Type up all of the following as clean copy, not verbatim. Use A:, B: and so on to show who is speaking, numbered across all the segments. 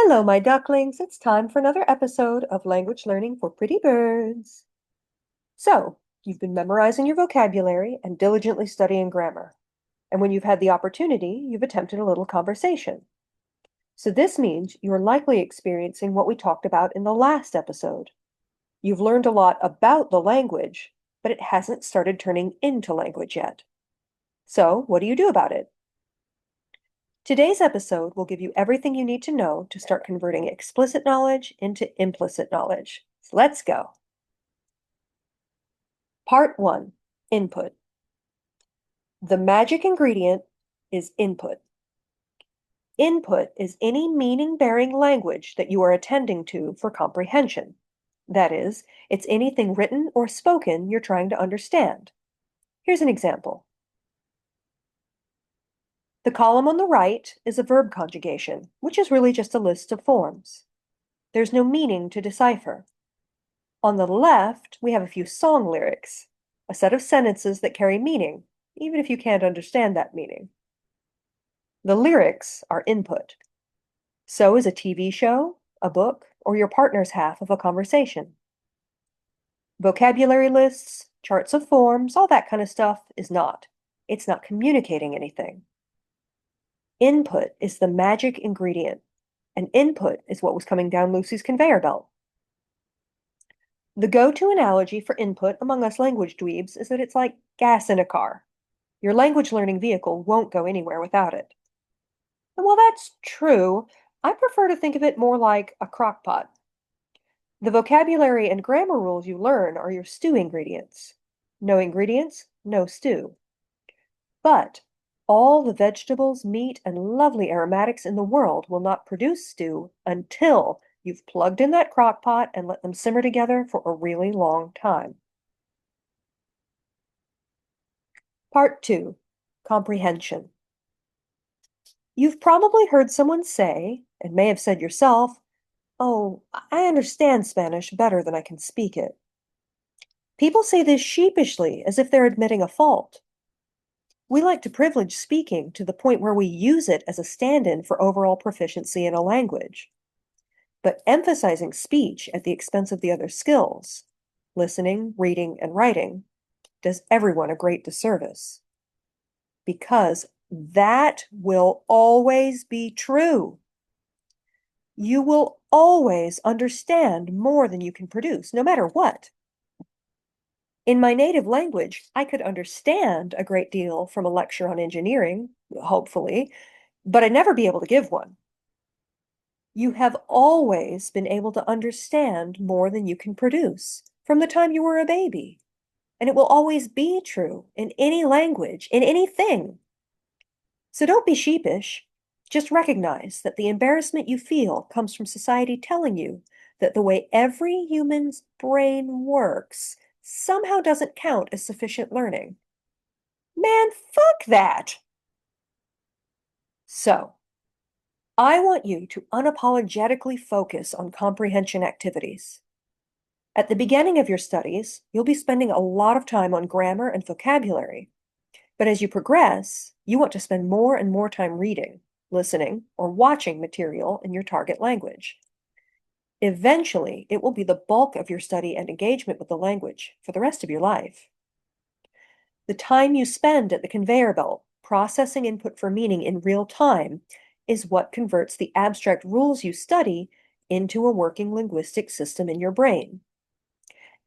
A: Hello, my ducklings. It's time for another episode of Language Learning for Pretty Birds. So, you've been memorizing your vocabulary and diligently studying grammar. And when you've had the opportunity, you've attempted a little conversation. So this means you're likely experiencing what we talked about in the last episode. You've learned a lot about the language, but it hasn't started turning into language yet. So, what do you do about it? Today's episode will give you everything you need to know to start converting explicit knowledge into implicit knowledge. So let's go. Part 1, Input. The magic ingredient is input. Input is any meaning-bearing language that you are attending to for comprehension. That is, it's anything written or spoken you're trying to understand. Here's an example. The column on the right is a verb conjugation, which is really just a list of forms. There's no meaning to decipher. On the left, we have a few song lyrics, a set of sentences that carry meaning, even if you can't understand that meaning. The lyrics are input. So is a TV show, a book, or your partner's half of a conversation. Vocabulary lists, charts of forms, all that kind of stuff is not. It's not communicating anything. Input is the magic ingredient, and input is what was coming down Lucy's conveyor belt. The go-to analogy for input among us language dweebs is that it's like gas in a car. Your language learning vehicle won't go anywhere without it. And while that's true, I prefer to think of it more like a crock pot. The vocabulary and grammar rules you learn are your stew ingredients. No ingredients, no stew. But all the vegetables, meat, and lovely aromatics in the world will not produce stew until you've plugged in that crock pot and let them simmer together for a really long time. Part 2, Comprehension. You've probably heard someone say, and may have said yourself, "Oh, I understand Spanish better than I can speak it." People say this sheepishly, as if they're admitting a fault. We like to privilege speaking to the point where we use it as a stand-in for overall proficiency in a language. But emphasizing speech at the expense of the other skills, listening, reading, and writing, does everyone a great disservice. Because that will always be true. You will always understand more than you can produce, no matter what. In my native language, I could understand a great deal from a lecture on engineering, hopefully, but I'd never be able to give one. You have always been able to understand more than you can produce from the time you were a baby. And it will always be true in any language, in anything. So don't be sheepish. Just recognize that the embarrassment you feel comes from society telling you that the way every human's brain works somehow doesn't count as sufficient learning. Man, fuck that! So, I want you to unapologetically focus on comprehension activities. At the beginning of your studies, you'll be spending a lot of time on grammar and vocabulary. But as you progress, you want to spend more and more time reading, listening, or watching material in your target language. Eventually, it will be the bulk of your study and engagement with the language for the rest of your life. The time you spend at the conveyor belt, processing input for meaning in real time, is what converts the abstract rules you study into a working linguistic system in your brain.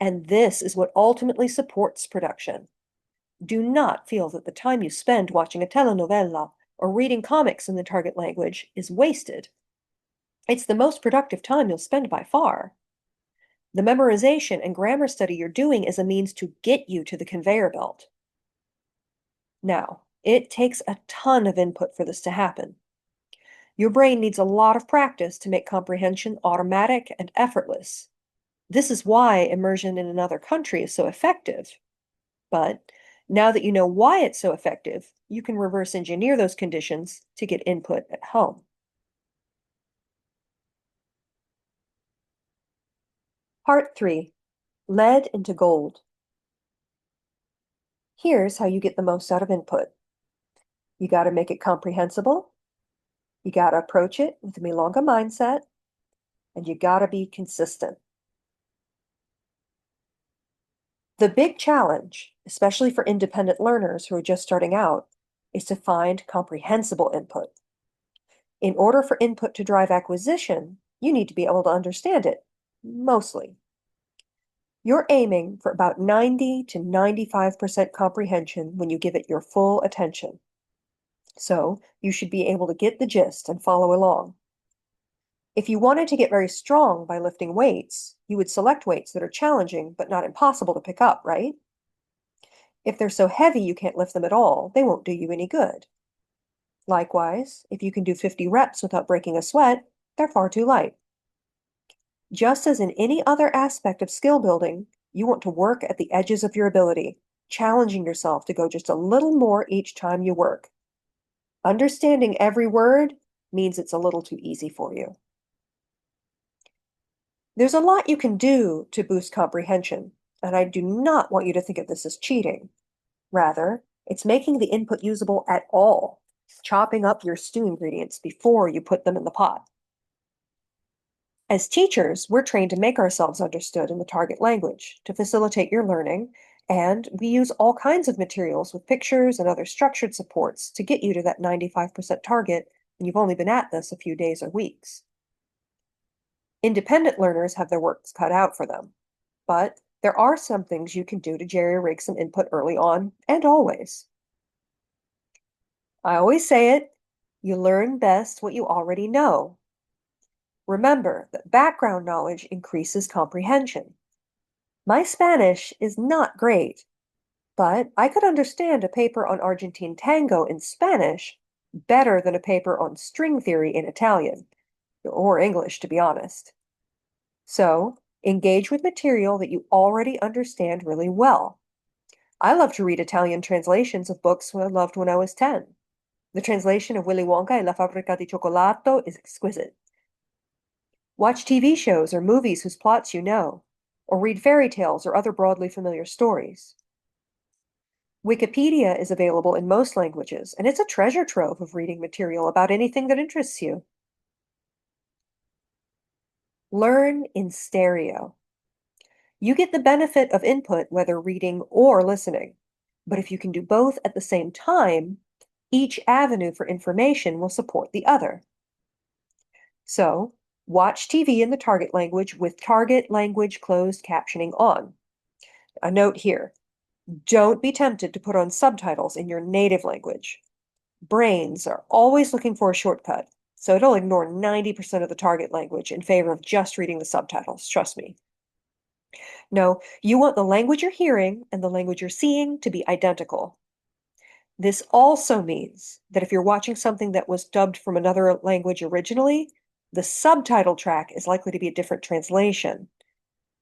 A: And this is what ultimately supports production. Do not feel that the time you spend watching a telenovela or reading comics in the target language is wasted. It's the most productive time you'll spend by far. The memorization and grammar study you're doing is a means to get you to the conveyor belt. Now, it takes a ton of input for this to happen. Your brain needs a lot of practice to make comprehension automatic and effortless. This is why immersion in another country is so effective. But now that you know why it's so effective, you can reverse engineer those conditions to get input at home. Part 3, Lead into Gold. Here's how you get the most out of input. You got to make it comprehensible, You got to approach it with a Milonga mindset, and you got to be consistent. The big challenge, especially for independent learners who are just starting out, is to find comprehensible input. In order for input to drive acquisition, you need to be able to understand it, mostly. You're aiming for about 90 to 95% comprehension when you give it your full attention. So you should be able to get the gist and follow along. If you wanted to get very strong by lifting weights, you would select weights that are challenging but not impossible to pick up, right? If they're so heavy you can't lift them at all, they won't do you any good. Likewise, if you can do 50 reps without breaking a sweat, they're far too light. Just as in any other aspect of skill building, you want to work at the edges of your ability, challenging yourself to go just a little more each time you work. Understanding every word means it's a little too easy for you. There's a lot you can do to boost comprehension, and I do not want you to think of this as cheating. Rather, it's making the input usable at all, chopping up your stew ingredients before you put them in the pot. As teachers, we're trained to make ourselves understood in the target language to facilitate your learning, and we use all kinds of materials with pictures and other structured supports to get you to that 95% target when you've only been at this a few days or weeks. Independent learners have their work cut out for them, but there are some things you can do to jerry-rig some input early on and always. I always say it, you learn best what you already know. Remember that background knowledge increases comprehension. My Spanish is not great, but I could understand a paper on Argentine tango in Spanish better than a paper on string theory in Italian, or English, to be honest. So, engage with material that you already understand really well. I love to read Italian translations of books I loved when I was 10. The translation of Willy Wonka e la Fabbrica di Cioccolato is exquisite. Watch TV shows or movies whose plots you know, or read fairy tales or other broadly familiar stories. Wikipedia is available in most languages, and it's a treasure trove of reading material about anything that interests you. Learn in stereo. You get the benefit of input whether reading or listening, but if you can do both at the same time, each avenue for information will support the other. So, watch TV in the target language with target language closed captioning on. A note here, don't be tempted to put on subtitles in your native language. Brains are always looking for a shortcut, so it'll ignore 90% of the target language in favor of just reading the subtitles, trust me. No, you want the language you're hearing and the language you're seeing to be identical. This also means that if you're watching something that was dubbed from another language originally, the subtitle track is likely to be a different translation.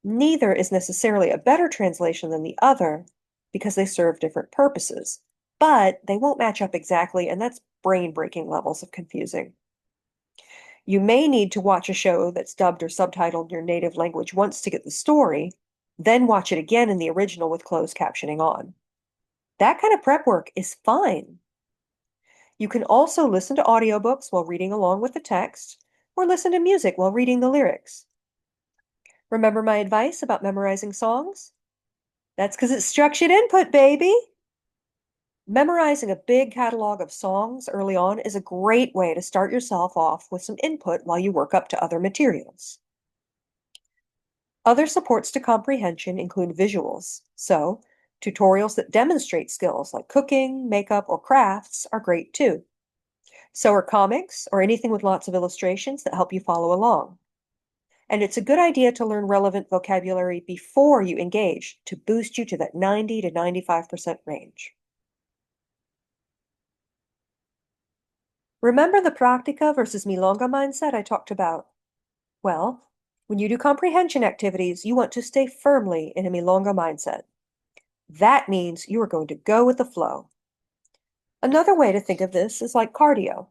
A: Neither is necessarily a better translation than the other because they serve different purposes, but they won't match up exactly, and that's brain-breaking levels of confusing. You may need to watch a show that's dubbed or subtitled in your native language once to get the story, then watch it again in the original with closed captioning on. That kind of prep work is fine. You can also listen to audiobooks while reading along with the text, or listen to music while reading the lyrics. Remember my advice about memorizing songs? That's because it's structured input, baby! Memorizing a big catalog of songs early on is a great way to start yourself off with some input while you work up to other materials. Other supports to comprehension include visuals, so tutorials that demonstrate skills like cooking, makeup, or crafts are great too. So are comics or anything with lots of illustrations that help you follow along. And it's a good idea to learn relevant vocabulary before you engage to boost you to that 90 to 95% range. Remember the practica versus milonga mindset I talked about? Well, when you do comprehension activities, you want to stay firmly in a milonga mindset. That means you are going to go with the flow. Another way to think of this is like cardio.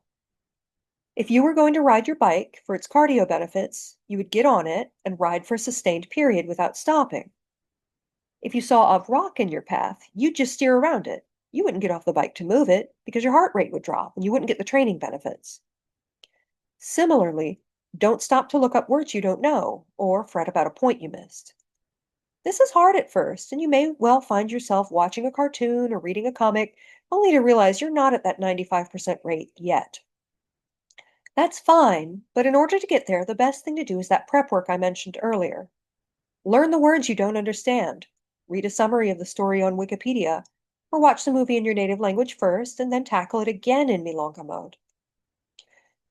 A: If you were going to ride your bike for its cardio benefits, you would get on it and ride for a sustained period without stopping. If you saw a rock in your path, you'd just steer around it. You wouldn't get off the bike to move it because your heart rate would drop and you wouldn't get the training benefits. Similarly, don't stop to look up words you don't know or fret about a point you missed. This is hard at first, and you may well find yourself watching a cartoon or reading a comic only to realize you're not at that 95% rate yet. That's fine, but in order to get there, the best thing to do is that prep work I mentioned earlier. Learn the words you don't understand, read a summary of the story on Wikipedia, or watch the movie in your native language first and then tackle it again in Milonga mode.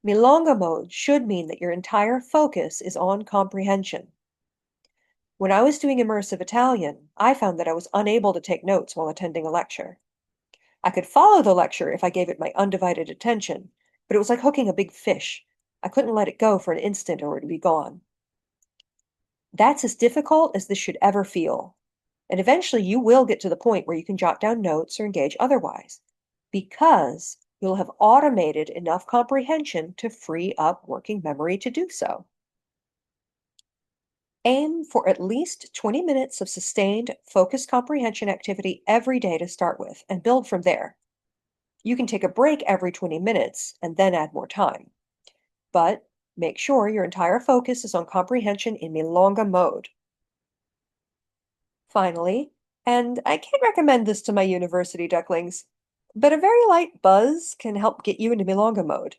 A: Milonga mode should mean that your entire focus is on comprehension. When I was doing immersive Italian, I found that I was unable to take notes while attending a lecture. I could follow the lecture if I gave it my undivided attention, but it was like hooking a big fish. I couldn't let it go for an instant or it would be gone. That's as difficult as this should ever feel. And eventually you will get to the point where you can jot down notes or engage otherwise, because you'll have automated enough comprehension to free up working memory to do so. Aim for at least 20 minutes of sustained, focused comprehension activity every day to start with, and build from there. You can take a break every 20 minutes and then add more time. But make sure your entire focus is on comprehension in Milonga mode. Finally, and I can't recommend this to my university ducklings, but a very light buzz can help get you into Milonga mode.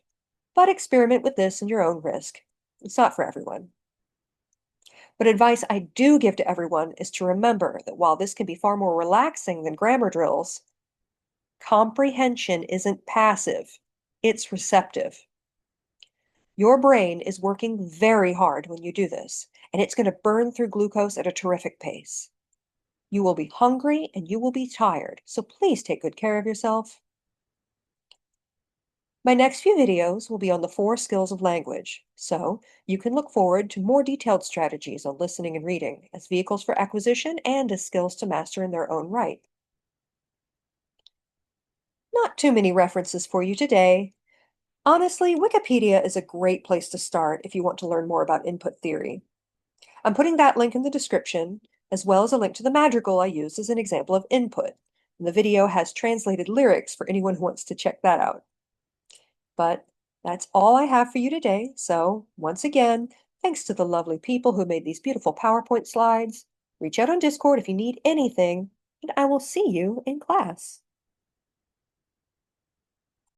A: But experiment with this at your own risk. It's not for everyone. But advice I do give to everyone is to remember that while this can be far more relaxing than grammar drills, comprehension isn't passive, it's receptive. Your brain is working very hard when you do this, and it's going to burn through glucose at a terrific pace. You will be hungry and you will be tired, so please take good care of yourself. My next few videos will be on the 4 skills of language, so you can look forward to more detailed strategies on listening and reading as vehicles for acquisition and as skills to master in their own right. Not too many references for you today. Honestly, Wikipedia is a great place to start if you want to learn more about input theory. I'm putting that link in the description, as well as a link to the madrigal I used as an example of input. And the video has translated lyrics for anyone who wants to check that out. But that's all I have for you today, so once again, thanks to the lovely people who made these beautiful PowerPoint slides. Reach out on Discord if you need anything, and I will see you in class.